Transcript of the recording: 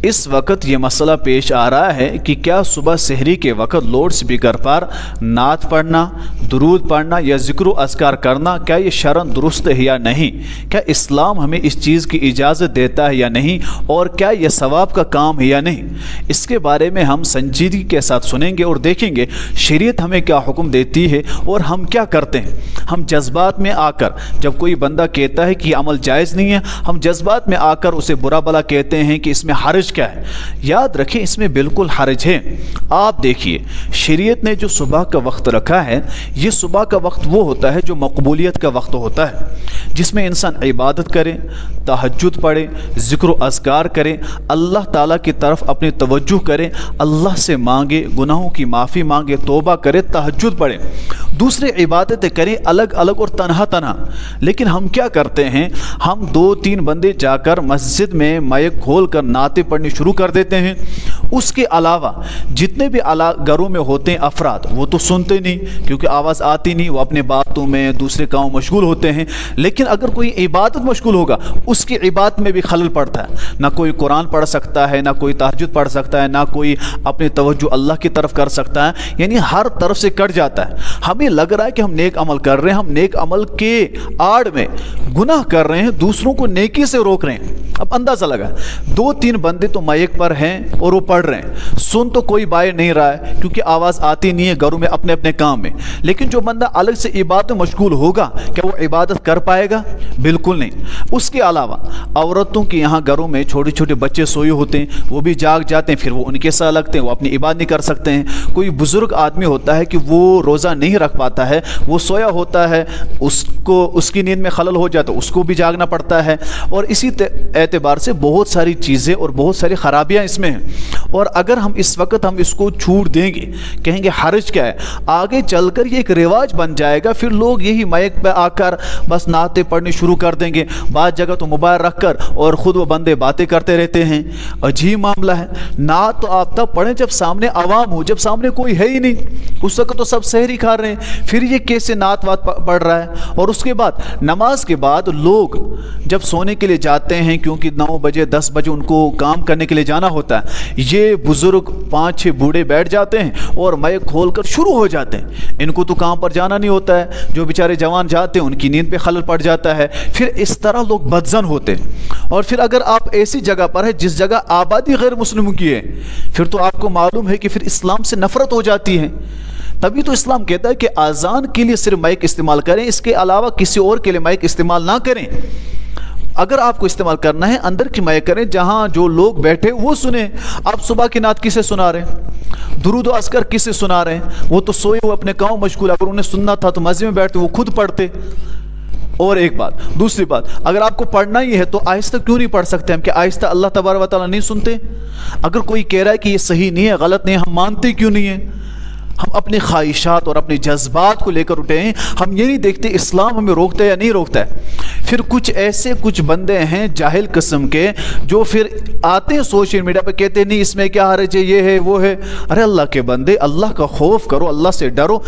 اس وقت یہ مسئلہ پیش آ رہا ہے کہ کیا صبح سحری کے وقت لاؤڈ سپیکر پر نعت پڑھنا، درود پڑھنا یا ذکر و اذکار کرنا کیا یہ شرعاً درست ہے یا نہیں؟ کیا اسلام ہمیں اس چیز کی اجازت دیتا ہے یا نہیں؟ اور کیا یہ ثواب کا کام ہے یا نہیں؟ اس کے بارے میں ہم سنجیدگی کے ساتھ سنیں گے اور دیکھیں گے شریعت ہمیں کیا حکم دیتی ہے اور ہم کیا کرتے ہیں۔ ہم جذبات میں آ کر جب کوئی بندہ کہتا ہے کہ یہ عمل جائز نہیں ہے، ہم جذبات میں آ کر اسے برا بھلا کہتے ہیں کہ اس میں حرج کیا ہے۔ یاد رکھیں اس میں بالکل حرج ہے۔ آپ دیکھیے شریعت نے جو صبح کا وقت رکھا ہے، یہ صبح کا وقت وہ ہوتا ہے جو مقبولیت کا وقت ہوتا ہے، جس میں انسان عبادت کرے، تہجد پڑھے، ذکر و اذکار کرے، اللہ تعالیٰ کی طرف اپنی توجہ کرے، اللہ سے مانگے، گناہوں کی معافی مانگے، توبہ کرے، تہجد پڑھے، دوسرے عبادتیں کریں الگ الگ اور تنہا تنہا۔ لیکن ہم کیا کرتے ہیں، ہم 2-3 بندے جا کر مسجد میں مائک کھول کر نعتیں پڑھنی شروع کر دیتے ہیں۔ اس کے علاوہ جتنے بھی گھروں میں ہوتے ہیں افراد، وہ تو سنتے نہیں کیونکہ آواز آتی نہیں، وہ اپنے باتوں میں دوسرے کاموں مشغول ہوتے ہیں۔ لیکن اگر کوئی عبادت مشغول ہوگا، اس کی عبادت میں بھی خلل پڑتا ہے۔ نہ کوئی قرآن پڑھ سکتا ہے، نہ کوئی تہجد پڑھ سکتا ہے، نہ کوئی اپنی توجہ اللہ کی طرف کر سکتا ہے، یعنی ہر طرف سے کٹ جاتا ہے۔ ہمیں لگ رہا ہے کہ ہم نیک عمل کر رہے ہیں، ہم نیک عمل کے آڑ میں گناہ کر رہے ہیں، دوسروں کو نیکی سے روک رہے ہیں۔ اب اندازہ لگا 2-3 بندے تو مائک پر ہیں اور وہ پڑھ رہے ہیں، سن تو کوئی باہر نہیں رہا ہے کیونکہ آواز آتی نہیں ہے، گھروں میں اپنے اپنے کام میں۔ لیکن جو بندہ الگ سے عبادت میں مشغول ہوگا، کیا وہ عبادت کر پائے گا؟ بالکل نہیں۔ اس کے علاوہ عورتوں کے یہاں گھروں میں چھوٹے چھوٹے بچے سوئے ہوتے ہیں، وہ بھی جاگ جاتے ہیں، پھر وہ ان کے ساتھ لگتے ہیں، وہ اپنی عبادت نہیں کر سکتے ہیں۔ کوئی بزرگ آدمی ہوتا ہے کہ وہ روزہ نہیں رکھ پاتا ہے، وہ سویا ہوتا ہے، اس کی نیند میں خلل ہو جاتا ہے، اس کو بھی جاگنا پڑتا ہے۔ اور اسی اعتبار سے بہت ساری چیزیں اور بہت ساری خرابیاں اس میں ہیں۔ اور اگر ہم اس وقت اس کو چھوڑ دیں گے، کہیں گے حرج کیا ہے، آگے چل کر یہ ایک رواج بن جائے گا، پھر لوگ یہی مائک پہ آ کر بس نعتیں پڑھنی شروع کر دیں گے۔ بعض جگہ تو موبائل رکھ کر اور خود وہ بندے باتیں کرتے رہتے ہیں۔ عجیب معاملہ ہے۔ نعت تو آپ تب پڑھیں جب سامنے عوام ہو، جب سامنے کوئی ہے ہی نہیں، اس وقت تو سب سحری کھا رہے ہیں، پھر یہ کیسے نعت وات پڑھ رہا ہے۔ اور اس کے بعد نماز کے بعد لوگ جب سونے کے لیے جاتے ہیں، کیونکہ 9 بجے 10 بجے ان کو کام کرنے کے لیے جانا ہوتا ہے، یہ بزرگ 5-6 بوڑھے بیٹھ جاتے ہیں اور مائک کھول کر شروع ہو جاتے ہیں۔ ان کو تو کام پر جانا نہیں ہوتا ہے، جو بیچارے جوان جاتے ہیں ان کی نیند پہ خلل پڑ جاتا ہے۔ پھر اس طرح لوگ بدظن ہوتے ہیں۔ اور پھر اگر آپ ایسی جگہ پر ہے جس جگہ آبادی غیر مسلموں کی ہے، پھر تو آپ کو معلوم ہے کہ پھر اسلام سے نفرت ہو جاتی ہے۔ تبھی تو اسلام کہتا ہے کہ اذان کے لیے صرف مائک استعمال کریں، اس کے علاوہ کسی اور کے لیے مائک استعمال نہ کریں۔ اگر آپ کو استعمال کرنا ہے اندر کی مائک کریں، جہاں جو لوگ بیٹھے وہ سنیں۔ آپ صبح کی نعت کسے سنا رہے ہیں؟ درود و اذکار کسے سنا رہے ہیں؟ وہ تو سوئے ہوئے اپنے کام مشغول، اگر انہیں سننا تھا تو مسجد میں بیٹھتے، وہ خود پڑھتے۔ اور ایک بات، دوسری بات، اگر آپ کو پڑھنا ہی ہے تو آہستہ کیوں نہیں پڑھ سکتے ہم؟ کہ آہستہ اللہ تبارک و تعالیٰ نہیں سنتے؟ اگر کوئی کہہ رہا ہے کہ یہ صحیح نہیں ہے، غلط نہیں ہے، ہم مانتے کیوں نہیں ہیں؟ ہم اپنی خواہشات اور اپنے جذبات کو لے کر اٹھے ہیں، ہم یہ نہیں دیکھتے اسلام ہمیں روکتا ہے یا نہیں روکتا ہے۔ پھر کچھ بندے ہیں جاہل قسم کے جو پھر آتے ہیں سوشل میڈیا پہ، کہتے ہیں نہیں اس میں کیا حرج ہے، یہ ہے وہ ہے۔ ارے اللہ کے بندے، اللہ کا خوف کرو، اللہ سے ڈرو۔